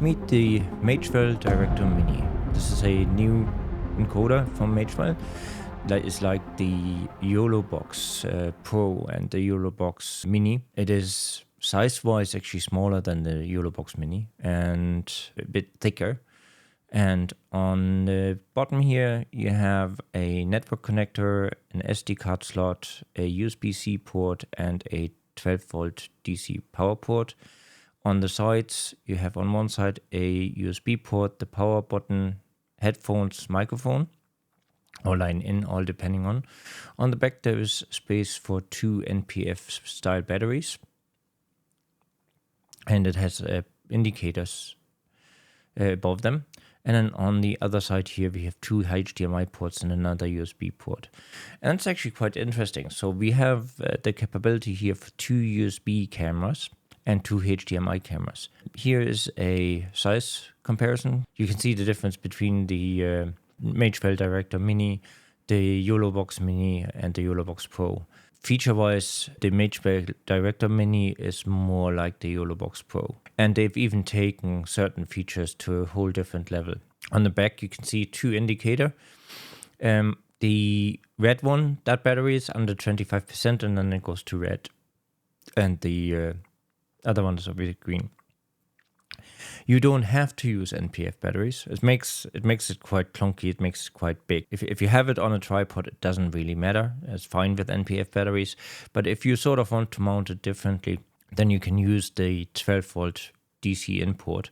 Meet the Magewell Director Mini. This is a new encoder from Magewell that is like the YoloBox Pro and the YoloBox Mini. It is size-wise actually smaller than the YoloBox Mini and a bit thicker. And on the bottom here, you have a network connector, an SD card slot, a USB-C port, and a 12-volt DC power port. On the sides, you have on one side a USB port, the power button, headphones, microphone, or line in, all depending on. On the back, there is space for 2 NPF style batteries. And it has indicators above them. And then on the other side here, we have 2 HDMI ports and another USB port. And it's actually quite interesting. So we have the capability here for 2 USB cameras and 2 HDMI cameras. Here is a size comparison. You can see the difference between the Magewell Director Mini, the YoloBox Mini, and the YoloBox Pro. Feature-wise, the Magewell Director Mini is more like the YoloBox Pro. And they've even taken certain features to a whole different level. On the back, you can see 2 indicators. The red one, that battery is under 25%, and then it goes to red. And the other one is obviously green. You don't have to use NPF batteries. It makes it quite clunky. It makes it quite big. If you have it on a tripod, it doesn't really matter. It's fine with NPF batteries. But if you sort of want to mount it differently, then you can use the 12-volt DC input.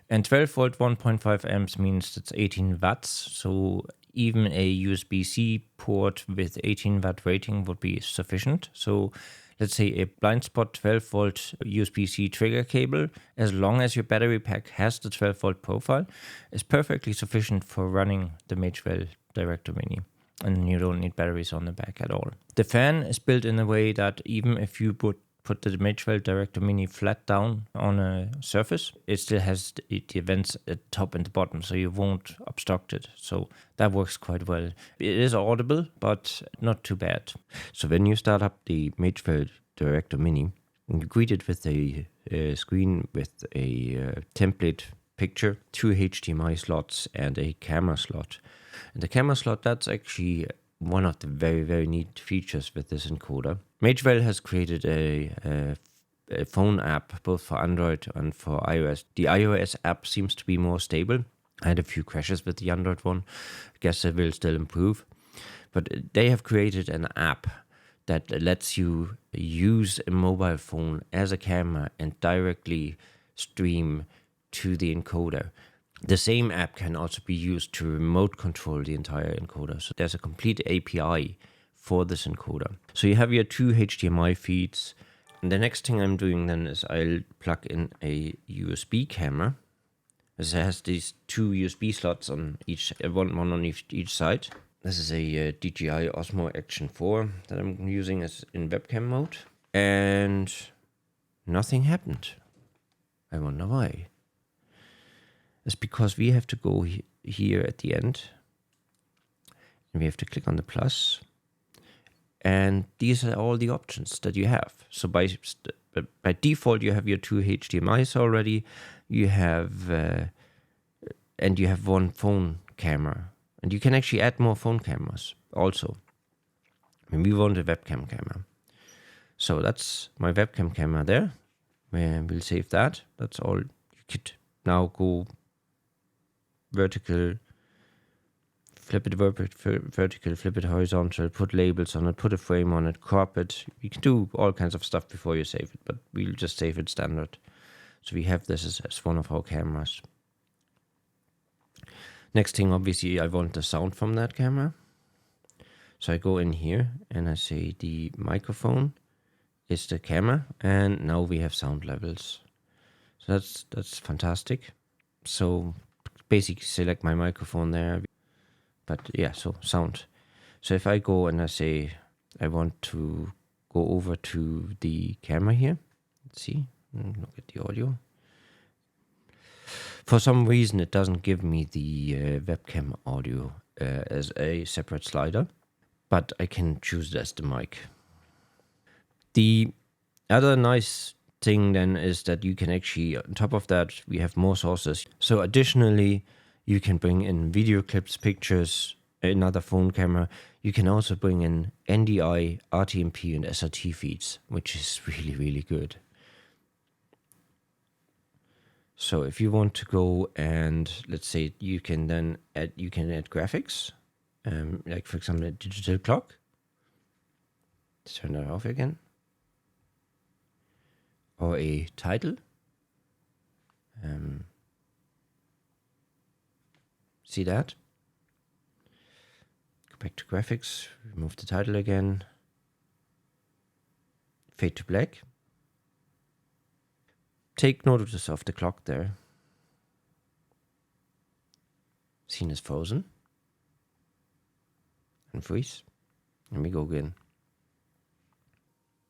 And 12-volt 1.5 amps means it's 18 watts. So even a USB-C port with 18-watt rating would be sufficient. So let's say a blind spot 12-volt USB-C trigger cable, as long as your battery pack has the 12-volt profile, is perfectly sufficient for running the Magewell Director Mini. And you don't need batteries on the back at all. The fan is built in a way that even if you put the Magewell Director Mini flat down on a surface, it still has the vents at the top and the bottom, so you won't obstruct it. So that works quite well. It is audible, but not too bad. So when you start up the Magewell Director Mini, you greet it with a screen with a template picture, 2 HDMI slots, and a camera slot. And the camera slot, that's actually one of the very, very neat features with this encoder. Magewell has created a phone app both for Android and for iOS. The iOS app seems to be more stable. I had a few crashes with the Android one. I guess it will still improve. But they have created an app that lets you use a mobile phone as a camera and directly stream to the encoder. The same app can also be used to remote control the entire encoder. So there's a complete API for this encoder. So you have your 2 HDMI feeds. And the next thing I'm doing then is I'll plug in a USB camera. This has these 2 USB slots on each, one on each side. This is a DJI Osmo Action 4 that I'm using as in webcam mode. And nothing happened. I wonder why. It's because we have to go here at the end. And we have to click on the plus. And these are all the options that you have. So by default, you have your 2 HDMIs already. You have, and you have 1 phone camera. And you can actually add more phone cameras also. And we want a webcam camera. So that's my webcam camera there. We'll save that. That's all. You could now go vertical, flip it vertical, flip it horizontal, put labels on it, put a frame on it, crop it. You can do all kinds of stuff before you save it, but we'll just save it standard. So we have this as one of our cameras. Next thing, obviously, I want the sound from that camera. So I go in here and I say the microphone is the camera, and now we have sound levels. So that's fantastic. So basically select my microphone there. But yeah, so sound. So if I go and I say I want to go over to the camera here, let's see, look at the audio. For some reason, it doesn't give me the webcam audio as a separate slider, but I can choose it as the mic. The other nice thing then is that you can actually, on top of that, we have more sources. So additionally, you can bring in video clips, pictures, another phone camera. You can also bring in NDI, RTMP, and SRT feeds, which is really, really good. So if you want to go and let's say you can then add graphics, like for example a digital clock. Let's turn that off again. Or a title. See that? Go back to graphics, remove the title again. Fade to black. Take notice of the clock there. Scene is frozen. And freeze. And we go again.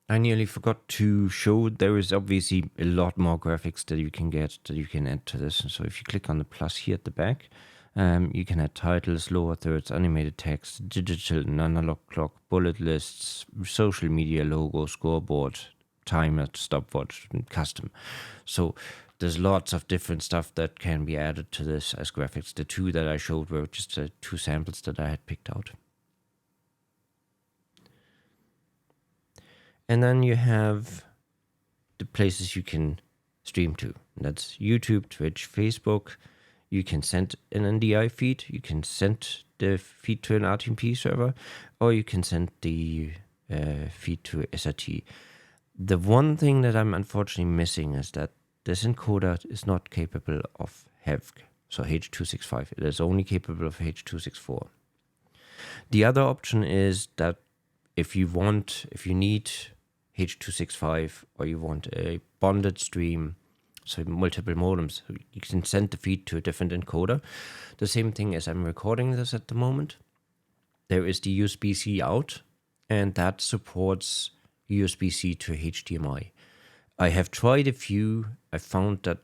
I nearly forgot to show there is obviously a lot more graphics that you can get, that you can add to this. And so if you click on the plus here at the back, you can add titles, lower thirds, animated text, digital and analog clock, bullet lists, social media logo, scoreboard, timer, stopwatch, and custom. So there's lots of different stuff that can be added to this as graphics. The two that I showed were just two samples that I had picked out. And then you have the places you can stream to. That's YouTube, Twitch, Facebook. You can send an NDI feed. You can send the feed to an RTMP server, or you can send the feed to SRT. The one thing that I'm unfortunately missing is that this encoder is not capable of HEVC, so H.265. It is only capable of H.264. The other option is that if you need H.265 or you want a bonded stream, so multiple modems, you can send the feed to a different encoder. The same thing as I'm recording this at the moment. There is the USB-C out, and that supports USB-C to HDMI. I have tried a few. I found that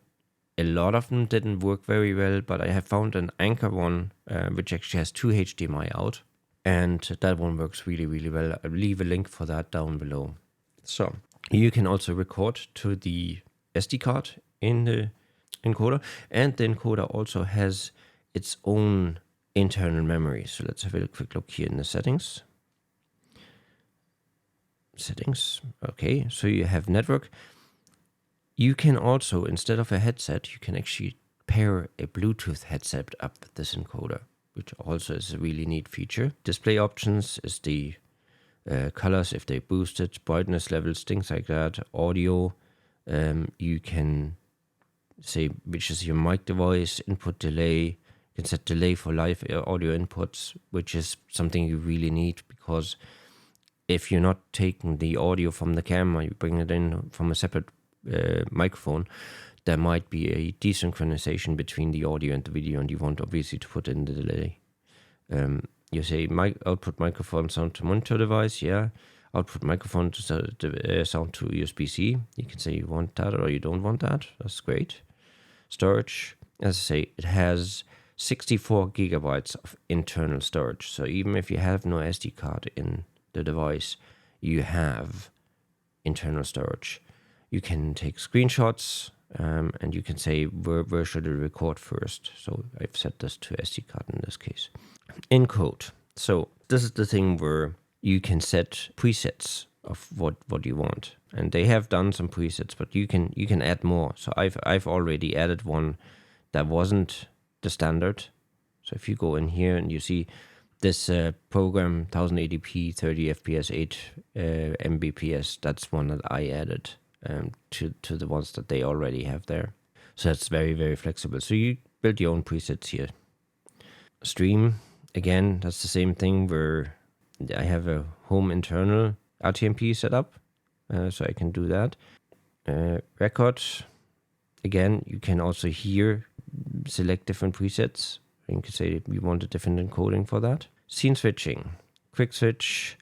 a lot of them didn't work very well, but I have found an Anker one, which actually has two HDMI out, and that one works really, really well. I'll leave a link for that down below. So you can also record to the SD card in the encoder, and the encoder also has its own internal memory. So let's have a quick look here in the settings. Okay, so you have network. You can also, instead of a headset, you can actually pair a Bluetooth headset up with this encoder, which also is a really neat feature. Display options is the colors, if they boosted, brightness levels, things like that. Audio, you can say which is your mic device, input delay. You can set delay for live audio inputs, which is something you really need, because if you're not taking the audio from the camera, you bring it in from a separate microphone, there might be a desynchronization between the audio and the video, and you want obviously to put in the delay. You say output microphone sound to monitor device, yeah. Output microphone to sound to USB-C. You can say you want that or you don't want that. That's great. Storage, as I say, it has 64 gigabytes of internal storage. So even if you have no SD card in the device, you have internal storage. You can take screenshots, and you can say where should it record first. So I've set this to SD card in this case. Encode. So this is the thing where you can set presets of what you want, and they have done some presets, but you can add more. So I've already added one that wasn't the standard. So if you go in here and you see this program 1080p 30 fps 8 mbps, that's one that I added to the ones that they already have there. So that's very, very flexible. So you build your own presets here. Stream, again, that's the same thing where I have a home internal RTMP set up, so I can do that. Record, again, you can also here select different presets. You can say we want a different encoding for that. Scene switching, quick switch,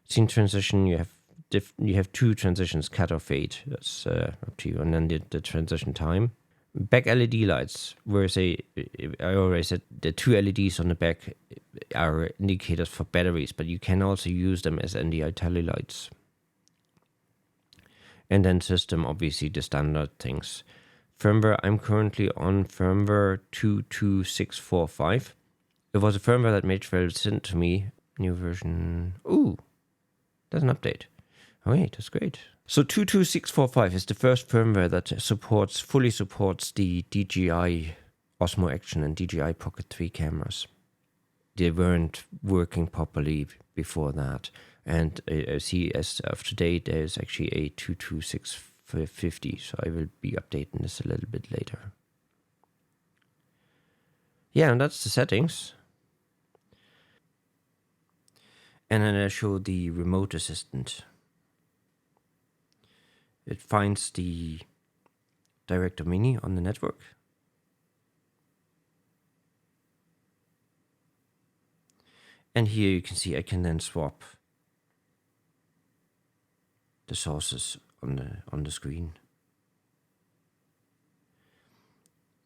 scene transition. You have two transitions, cut or fade. That's up to you. And then the transition time. Back LED lights, where I already said the two LEDs on the back are indicators for batteries, but you can also use them as NDI tally lights. And then system, obviously the standard things. Firmware, I'm currently on firmware 22645. It was a firmware that Magewell sent to me. New version. Ooh, there's an update. Oh wait, that's great. So 22645 is the first firmware that fully supports the DJI Osmo Action and DJI Pocket 3 cameras. They weren't working properly before that. And I see as of today, there's actually a 22650. So I will be updating this a little bit later. Yeah, and that's the settings. And then I show the remote assistant. It finds the Director Mini on the network. And here you can see I can then swap the sources on the screen.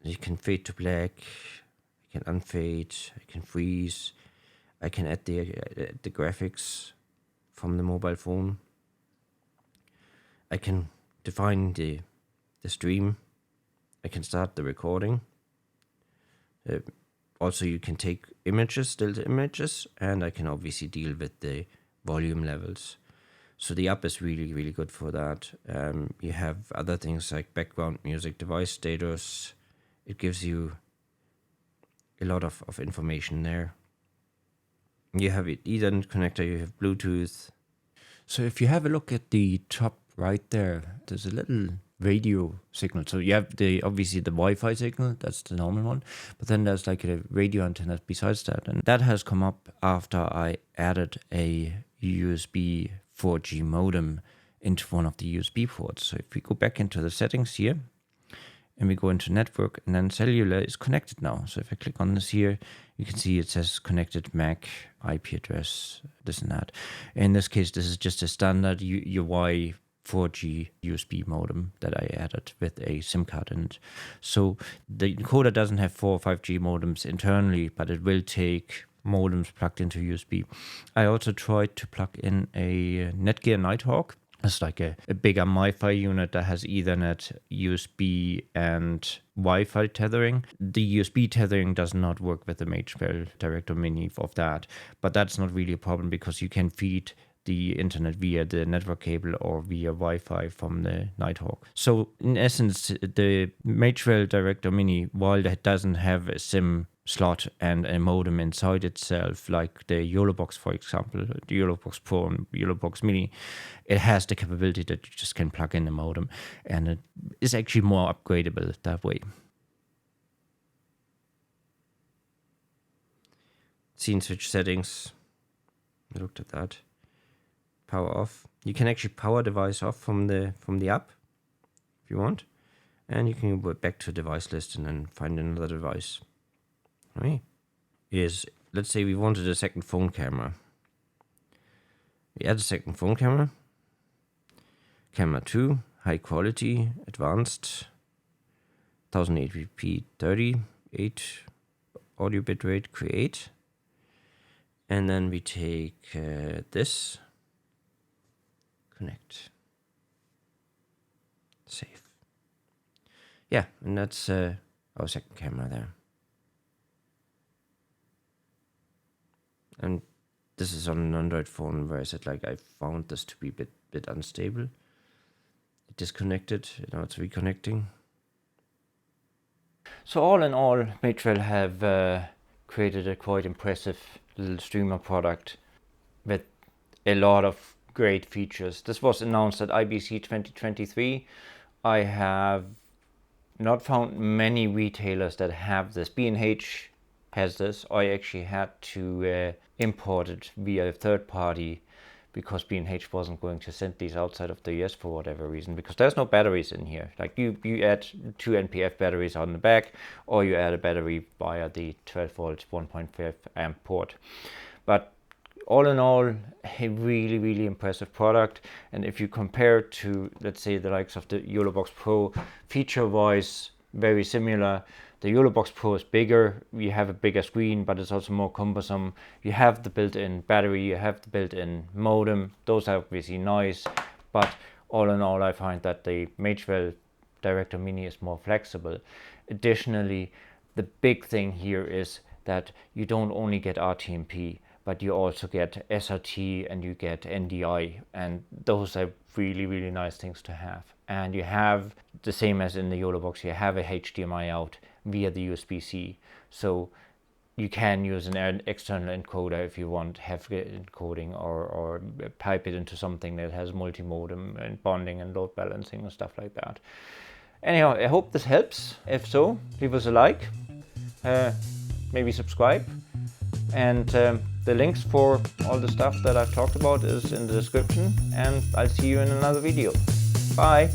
You can fade to black, I can unfade, I can freeze, I can add the graphics from the mobile phone. I can define the stream. I can start the recording. Also, you can take images, still images, and I can obviously deal with the volume levels. So the app is really, really good for that. You have other things like background music, device status. It gives you a lot of information there. You have an Ethernet connector, you have Bluetooth. So if you have a look at the top right there, there's a little radio signal. So you have obviously the Wi-Fi signal, that's the normal one, but then there's like a radio antenna besides that, and that has come up after I added a USB 4G modem into one of the USB ports. So if we go back into the settings here and we go into network, and then cellular is connected now. So if I click on this here, you can see it says connected MAC, IP address, this and that. In this case, this is just a standard UI 4G USB modem that I added with a SIM card in it. So the encoder doesn't have 4 or 5G modems internally, but it will take modems plugged into USB. I also tried to plug in a Netgear Nighthawk. It's like a bigger MiFi unit that has Ethernet, USB, and Wi-Fi tethering. The USB tethering does not work with the Magewell Director Mini of that, but that's not really a problem because you can feed the internet via the network cable or via Wi-Fi from the Nighthawk. So in essence, the Magewell Director Mini, while it doesn't have a SIM slot and a modem inside itself, like the YoloBox, for example, the YoloBox Pro and YoloBox Mini, it has the capability that you just can plug in a modem, and it is actually more upgradable that way. Scene switch settings. I looked at that. Power off. You can actually power device off from the app if you want, and you can go back to device list and then find another device. Right. Let's say we wanted a second phone camera. We add a second phone camera. Camera 2, high quality, advanced, 1080p 30, 8 audio bitrate, create. And then we take this, connect, save. Yeah, and that's our second camera there. And this is on an Android phone where I said, like, I found this to be a bit unstable. It disconnected, now it's reconnecting. So all in all, Magewell have created a quite impressive little streamer product with a lot of great features. This was announced at IBC 2023. I have not found many retailers that have this. B&H has this. I actually had to import it via a third party because B&H wasn't going to send these outside of the US for whatever reason, because there's no batteries in here. Like you add 2 NPF batteries on the back, or you add a battery via the 12 volt 1.5 amp port. But all in all, a really, really impressive product. And if you compare it to, let's say, the likes of the YoloBox Pro, feature-wise, very similar. The YoloBox Pro is bigger, you have a bigger screen, but it's also more cumbersome. You have the built-in battery, you have the built-in modem, those are obviously nice, but all in all, I find that the Magewell Director Mini is more flexible. Additionally, the big thing here is that you don't only get RTMP, but you also get SRT and you get NDI, and those are really, really nice things to have. And you have the same as in the YoloBox, you have a HDMI out via the USB-C, so you can use an external encoder if you want heavy encoding, or pipe it into something that has multi-modem and bonding and load balancing and stuff like that. Anyhow, I hope this helps. If so, leave us a like, maybe subscribe, and the links for all the stuff that I've talked about is in the description, and I'll see you in another video. Bye!